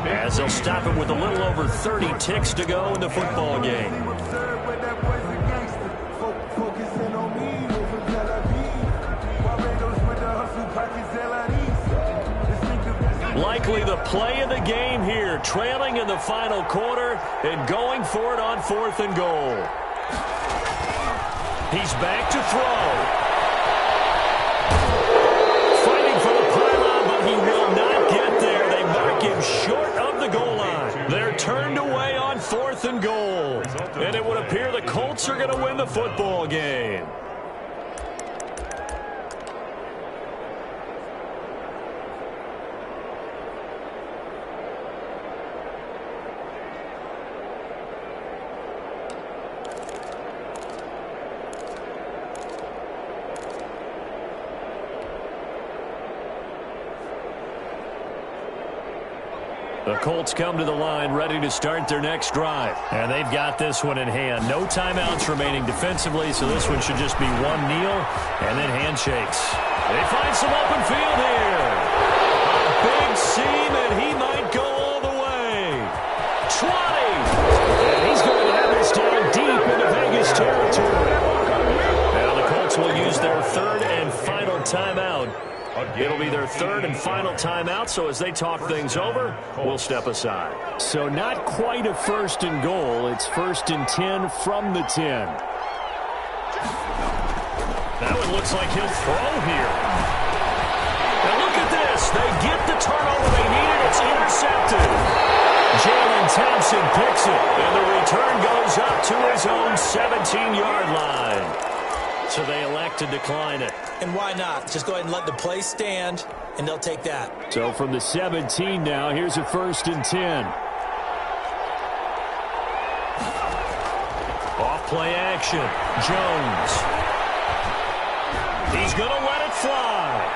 as they'll stop it with a little over 30 ticks to go in the football game. Likely the play of the game here, trailing in the final quarter and going for it on 4th and goal. He's back to throw. Fighting for the pylon, but he will not get there. They mark him short of the goal line. They're turned away on 4th and goal. And it would appear the Colts are going to win the football game. The Colts come to the line ready to start their next drive. And they've got this one in hand. No timeouts remaining defensively, so this one should just be 1 kneel and then handshakes. They find some open field here. A big seam, and he might go all the way. 20. And he's going to have this down deep into Vegas territory. Now the Colts will use their 3rd and final timeout. It'll be their 3rd and final timeout, so as they talk things over, we'll step aside. So not quite a 1st and goal. It's 1st and 10 from the 10. Now it looks like he'll throw here. And look at this. attempts and picks it. And the return goes up to his own 17-yard line. So they elect to decline it. And why not? Just go ahead and let the play stand, and they'll take that. So from the 17 now, here's a 1st and 10. Off-play action. Jones. He's going to let it fly.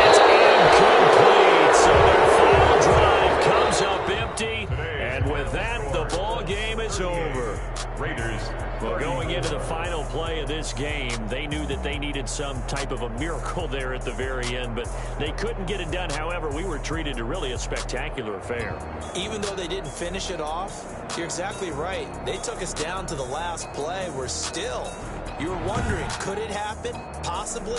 It's incomplete. So their final drive comes up empty. And with that, the ball game is over. Raiders. Well, going into the final play of this game, they knew that they needed some type of a miracle there at the very end, but they couldn't get it done. However, we were treated to really a spectacular affair. Even though they didn't finish it off, you're exactly right. They took us down to the last play. We're still, you were wondering, could it happen? Possibly.